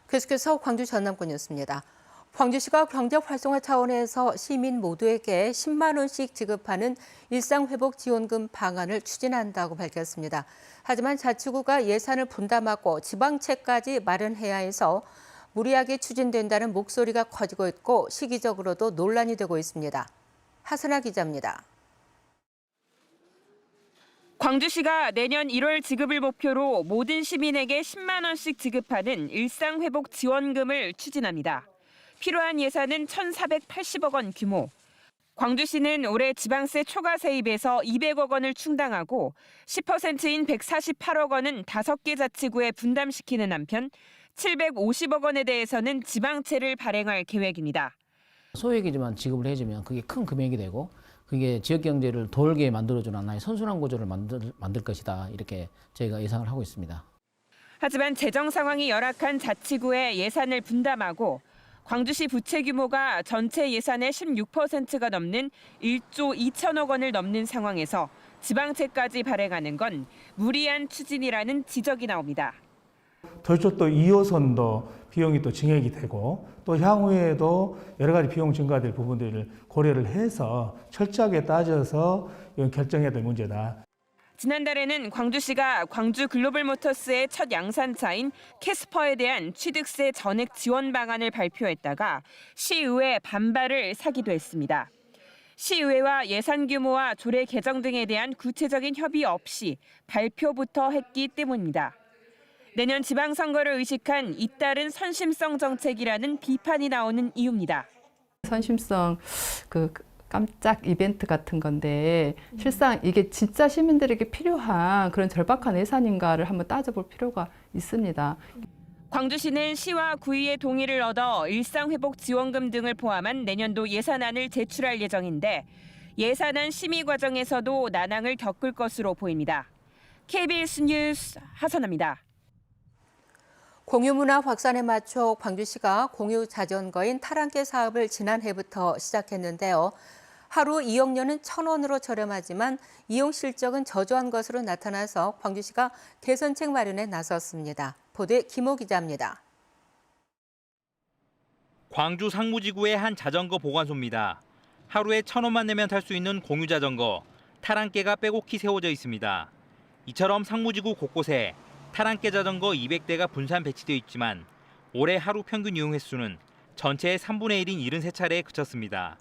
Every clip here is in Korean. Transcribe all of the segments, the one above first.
계속해서 광주 전남권이었습니다. 광주시가 경제 활성화 차원에서 시민 모두에게 10만 원씩 지급하는 일상회복지원금 방안을 추진한다고 밝혔습니다. 하지만 자치구가 예산을 분담하고 지방채까지 마련해야 해서 무리하게 추진된다는 목소리가 커지고 있고 시기적으로도 논란이 되고 있습니다. 하선아 기자입니다. 광주시가 내년 1월 지급을 목표로 모든 시민에게 10만 원씩 지급하는 일상회복지원금을 추진합니다. 필요한 예산은 1,480억 원 규모. 광주시는 올해 지방세 초과 세입에서 200억 원을 충당하고 10%인 148억 원은 5개 자치구에 분담시키는 한편 750억 원에 대해서는 지방채를 발행할 계획입니다. 소액이지만 지급을 해주면 그게 큰 금액이 되고 그게 지역 경제를 돌게 만들어주는 하나의 선순환 구조를 만들 것이다. 이렇게 저희가 예상을 하고 있습니다. 하지만 재정 상황이 열악한 자치구에 예산을 분담하고 광주시 부채 규모가 전체 예산의 16%가 넘는 1조 2천억 원을 넘는 상황에서 지방채까지 발행하는 건 무리한 추진이라는 지적이 나옵니다. 더불어 또 2호선도 비용이 또 증액이 되고 또 향후에도 여러 가지 비용 증가될 부분들을 고려를 해서 철저하게 따져서 결정해야 될 문제다. 지난달에는 광주시가 광주 글로벌모터스의 첫 양산차인 캐스퍼에 대한 취득세 전액 지원 방안을 발표했다가 시의회 반발을 사기도 했습니다. 시의회와 예산 규모와 조례 개정 등에 대한 구체적인 협의 없이 발표부터 했기 때문입니다. 내년 지방선거를 의식한 잇따른 선심성 정책이라는 비판이 나오는 이유입니다. 선심성 깜짝 이벤트 같은 건데 실상 이게 진짜 시민들에게 필요한 그런 절박한 예산인가를 한번 따져볼 필요가 있습니다. 광주시는 시와 구의의 동의를 얻어 일상회복지원금 등을 포함한 내년도 예산안을 제출할 예정인데 예산안 심의 과정에서도 난항을 겪을 것으로 보입니다. KBS 뉴스 하선아입니다. 공유문화 확산에 맞춰 광주시가 공유자전거인 타랑깨 사업을 지난해부터 시작했는데요. 하루 이용료는 1,000원으로 저렴하지만 이용 실적은 저조한 것으로 나타나서 광주시가 개선책 마련에 나섰습니다. 보도에 김호 기자입니다. 광주 상무지구의 한 자전거 보관소입니다. 하루에 1,000원만 내면 탈 수 있는 공유자전거 타랑깨가 빼곡히 세워져 있습니다. 이처럼 상무지구 곳곳에 타랑깨 자전거 200대가 분산 배치되어 있지만 올해 하루 평균 이용 횟수는 전체의 3분의 1인 73차례에 그쳤습니다.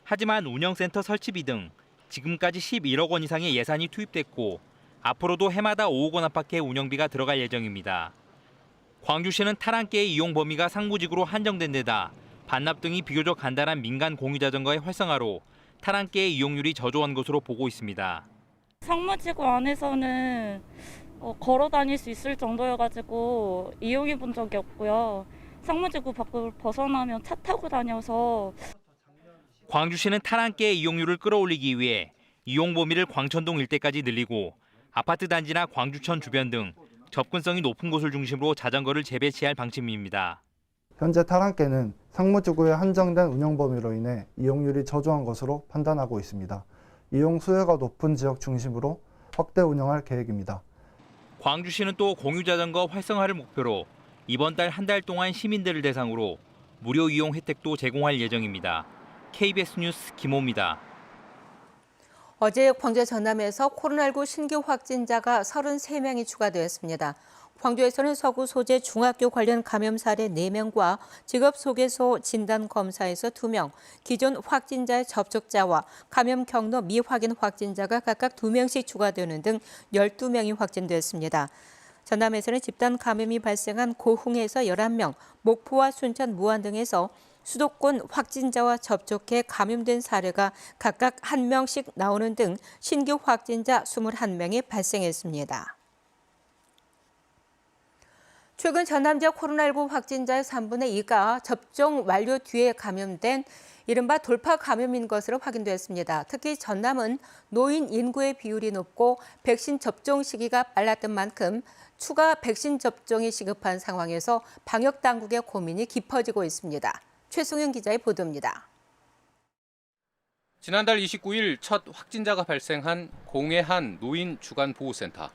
하지만 운영센터 설치비 등 지금까지 11억 원 이상의 예산이 투입됐고 앞으로도 해마다 5억 원 안팎의 운영비가 들어갈 예정입니다. 광주시는 타랑깨의 이용 범위가 상무지구로 한정된 데다 반납 등이 비교적 간단한 민간 공유자전거의 활성화로 타랑깨의 이용률이 저조한 것으로 보고 있습니다. 상무지구 안에서는 걸어 다닐 수 있을 정도여가지고 이용해 본 적이 없고요. 상무지구 밖으로 벗어나면 차 타고 다녀서. 광주시는 타랑깨의 이용률을 끌어올리기 위해 이용 범위를 광천동 일대까지 늘리고 아파트 단지나 광주천 주변 등 접근성이 높은 곳을 중심으로 자전거를 재배치할 방침입니다. 현재 타랑깨는 상무지구의 한정된 운영 범위로 인해 이용률이 저조한 것으로 판단하고 있습니다. 이용 수요가 높은 지역 중심으로 확대 운영할 계획입니다. 광주시는 또 공유자전거 활성화를 목표로 이번 달 한 달 동안 시민들을 대상으로 무료 이용 혜택도 제공할 예정입니다. KBS 뉴스 김호입니다. 어제 광주 전남에서 코로나19 신규 확진자가 33명이 추가되었습니다. 광주에서는 서구 소재 중학교 관련 감염 사례 4명과 직업소개소 진단검사에서 2명, 기존 확진자의 접촉자와 감염 경로 미확인 확진자가 각각 2명씩 추가되는 등 12명이 확진됐습니다. 전남에서는 집단 감염이 발생한 고흥에서 11명, 목포와 순천, 무안 등에서 수도권 확진자와 접촉해 감염된 사례가 각각 1명씩 나오는 등 신규 확진자 21명이 발생했습니다. 최근 전남 지역 코로나19 확진자의 3분의 2가 접종 완료 뒤에 감염된 이른바 돌파 감염인 것으로 확인됐습니다. 특히 전남은 노인 인구의 비율이 높고 백신 접종 시기가 빨랐던 만큼 추가 백신 접종이 시급한 상황에서 방역 당국의 고민이 깊어지고 있습니다. 최송영 기자의 보도입니다. 지난달 29일 첫 확진자가 발생한 공해 한 노인 주간보호센터.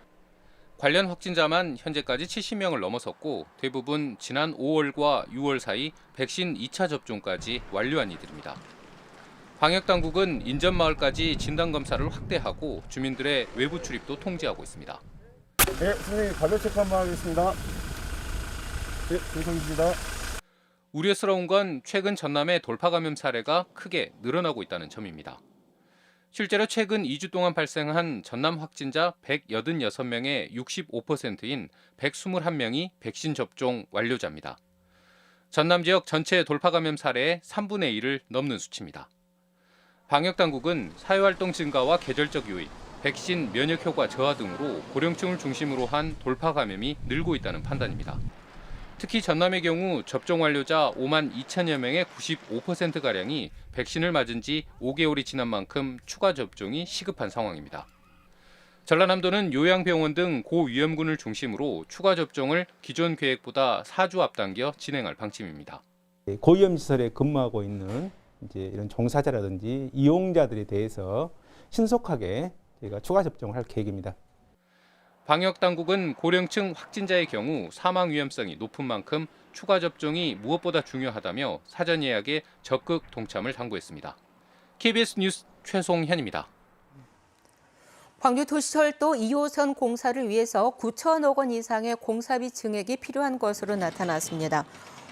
관련 확진자만 현재까지 70명을 넘어섰고 대부분 지난 5월과 6월 사이 백신 2차 접종까지 완료한 이들입니다. 방역당국은 인접마을까지 진단검사를 확대하고 주민들의 외부 출입도 통제하고 있습니다. 네, 선생님 발열 체크 한번 하겠습니다. 네, 김성기입니다. 우려스러운 건 최근 전남의 돌파 감염 사례가 크게 늘어나고 있다는 점입니다. 실제로 최근 2주 동안 발생한 전남 확진자 186명의 65%인 121명이 백신 접종 완료자입니다. 전남 지역 전체 돌파 감염 사례의 3분의 1을 넘는 수치입니다. 방역당국은 사회활동 증가와 계절적 요인, 백신 면역 효과 저하 등으로 고령층을 중심으로 한 돌파 감염이 늘고 있다는 판단입니다. 특히 전남의 경우 접종 완료자 5만 2천여 명의 95%가량이 백신을 맞은 지 5개월이 지난 만큼 추가 접종이 시급한 상황입니다. 전라남도는 요양병원 등 고위험군을 중심으로 추가 접종을 기존 계획보다 4주 앞당겨 진행할 방침입니다. 고위험 시설에 근무하고 있는 이제 이런 종사자라든지 이용자들에 대해서 신속하게 저희가 추가 접종을 할 계획입니다. 방역당국은 고령층 확진자의 경우 사망 위험성이 높은 만큼 추가 접종이 무엇보다 중요하다며 사전 예약에 적극 동참을 당부했습니다. KBS 뉴스 최송현입니다. 광주도시철도 2호선 공사를 위해서 9천억 원 이상의 공사비 증액이 필요한 것으로 나타났습니다.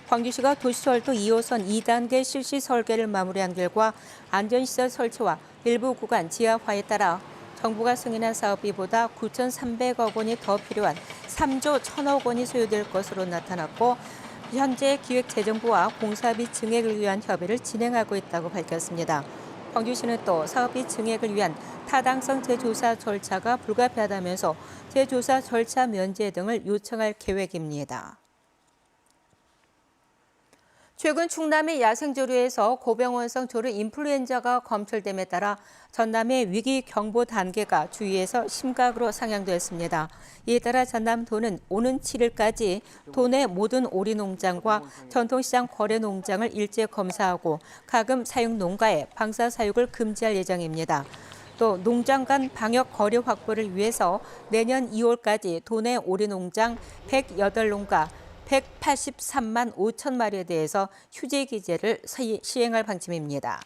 광주시가 도시철도 2호선 2단계 실시 설계를 마무리한 결과 안전시설 설치와 일부 구간 지하화에 따라 정부가 승인한 사업비보다 9,300억 원이 더 필요한 3조 1,000억 원이 소요될 것으로 나타났고 현재 기획재정부와 공사비 증액을 위한 협의를 진행하고 있다고 밝혔습니다. 광주시는 또 사업비 증액을 위한 타당성 재조사 절차가 불가피하다면서 재조사 절차 면제 등을 요청할 계획입니다. 최근 충남의 야생조류에서 고병원성 조류 인플루엔자가 검출됨에 따라 전남의 위기 경보 단계가 주위에서 심각으로 상향됐습니다. 이에 따라 전남도는 오는 7일까지 도내 모든 오리농장과 전통시장 거래농장을 일제 검사하고 가금 사육 농가에 방사 사육을 금지할 예정입니다. 또 농장 간 방역 거리 확보를 위해서 내년 2월까지 도내 오리농장 108농가 183만 5천 마리에 대해서 휴재 기제를 시행할 방침입니다.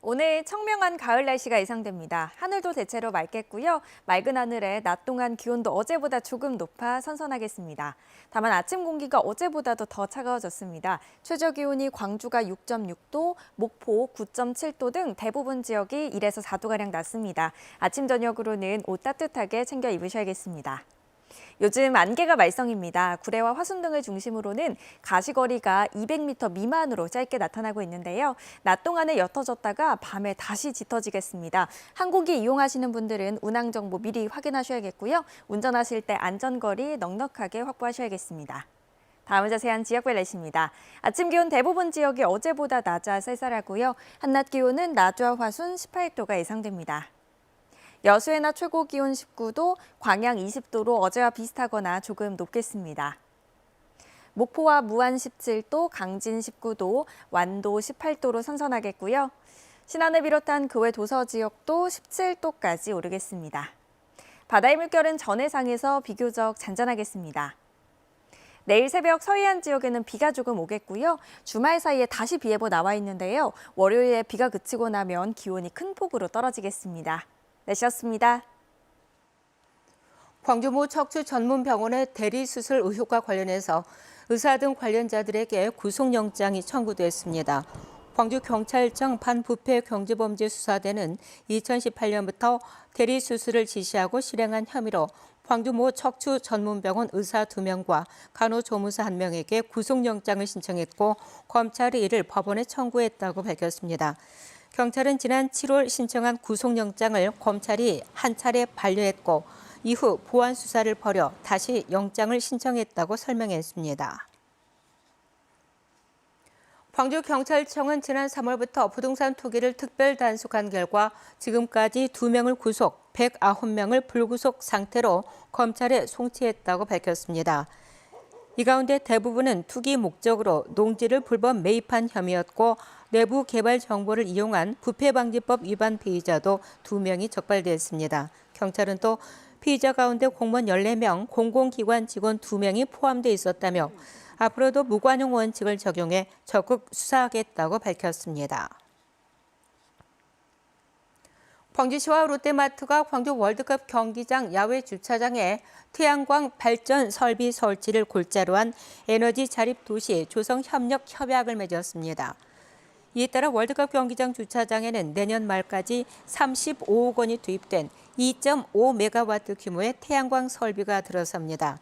오늘 청명한 가을 날씨가 예상됩니다. 하늘도 대체로 맑겠고요. 맑은 하늘에 낮 동안 기온도 어제보다 조금 높아 선선하겠습니다. 다만 아침 공기가 어제보다도 더 차가워졌습니다. 최저 기온이 광주가 6.6도, 목포 9.7도 등 대부분 지역이 1에서 4도가량 낮습니다. 아침 저녁으로는 옷 따뜻하게 챙겨 입으셔야겠습니다. 요즘 안개가 말썽입니다. 구례와 화순 등을 중심으로는 가시거리가 200m 미만으로 짧게 나타나고 있는데요. 낮 동안에 옅어졌다가 밤에 다시 짙어지겠습니다. 항공기 이용하시는 분들은 운항 정보 미리 확인하셔야겠고요. 운전하실 때 안전거리 넉넉하게 확보하셔야겠습니다. 다음은 자세한 지역별 날씨입니다. 아침 기온 대부분 지역이 어제보다 낮아 쌀쌀하고요. 한낮 기온은 낮과 화순 18도가 예상됩니다. 여수의 낮 최고 기온 19도, 광양 20도로 어제와 비슷하거나 조금 높겠습니다. 목포와 무안 17도, 강진 19도, 완도 18도로 선선하겠고요. 신안을 비롯한 그 외 도서 지역도 17도까지 오르겠습니다. 바다의 물결은 전해상에서 비교적 잔잔하겠습니다. 내일 새벽 서해안 지역에는 비가 조금 오겠고요. 주말 사이에 다시 비 예보 나와 있는데요. 월요일에 비가 그치고 나면 기온이 큰 폭으로 떨어지겠습니다. 날씨였습니다. 광주 모 척추 전문 병원의 대리 수술 의혹과 관련해서 의사 등 관련자들에게 구속영장이 청구됐습니다. 광주경찰청 반부패경제범죄수사대는 2018년부터 대리 수술을 지시하고 실행한 혐의로 광주 모 척추 전문병원 의사 2명과 간호조무사 1명에게 구속영장을 신청했고 검찰이 이를 법원에 청구했다고 밝혔습니다. 경찰은 지난 7월 신청한 구속영장을 검찰이 한 차례 반려했고 이후 보완 수사를 벌여 다시 영장을 신청했다고 설명했습니다. 광주경찰청은 지난 3월부터 부동산 투기를 특별 단속한 결과 지금까지 2명을 구속, 109명을 불구속 상태로 검찰에 송치했다고 밝혔습니다. 이 가운데 대부분은 투기 목적으로 농지를 불법 매입한 혐의였고 내부 개발 정보를 이용한 부패방지법 위반 피의자도 2명이 적발됐습니다. 경찰은 또 피의자 가운데 공무원 14명, 공공기관 직원 2명이 포함돼 있었다며 앞으로도 무관용 원칙을 적용해 적극 수사하겠다고 밝혔습니다. 광주시와 롯데마트가 광주 월드컵 경기장 야외 주차장에 태양광 발전 설비 설치를 골자로 한 에너지 자립 도시 조성 협력 협약을 맺었습니다. 이에 따라 월드컵 경기장 주차장에는 내년 말까지 35억 원이 투입된 2.5메가와트 규모의 태양광 설비가 들어섭니다.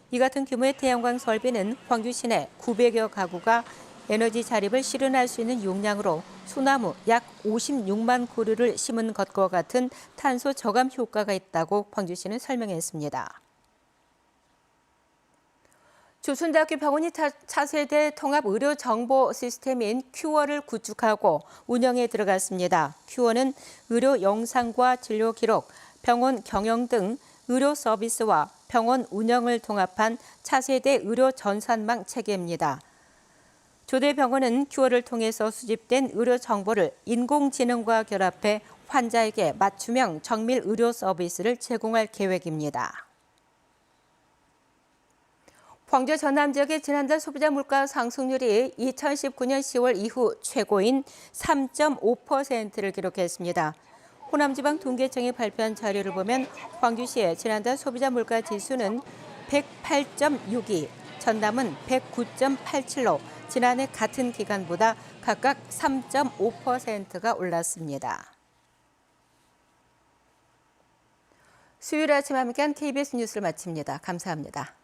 이 같은 규모의 태양광 설비는 광주 시내 900여 가구가 에너지 자립을 실현할 수 있는 용량으로 소나무 약 56만 그루를 심은 것과 같은 탄소 저감 효과가 있다고 광주시는 설명했습니다. 조순대학교 병원이 차세대 통합 의료 정보 시스템인 큐어를 구축하고 운영에 들어갔습니다. 큐어는 의료 영상과 진료 기록, 병원 경영 등 의료 서비스와 병원 운영을 통합한 차세대 의료 전산망 체계입니다. 조대 병원은 큐어를 통해서 수집된 의료 정보를 인공지능과 결합해 환자에게 맞춤형 정밀 의료 서비스를 제공할 계획입니다. 광주 전남 지역의 지난달 소비자 물가 상승률이 2019년 10월 이후 최고인 3.5%를 기록했습니다. 호남지방 통계청이 발표한 자료를 보면 광주시의 지난달 소비자 물가 지수는 108.62, 전남은 109.87로 지난해 같은 기간보다 각각 3.5%가 올랐습니다. 수요일 아침 함께한 KBS 뉴스를 마칩니다. 감사합니다.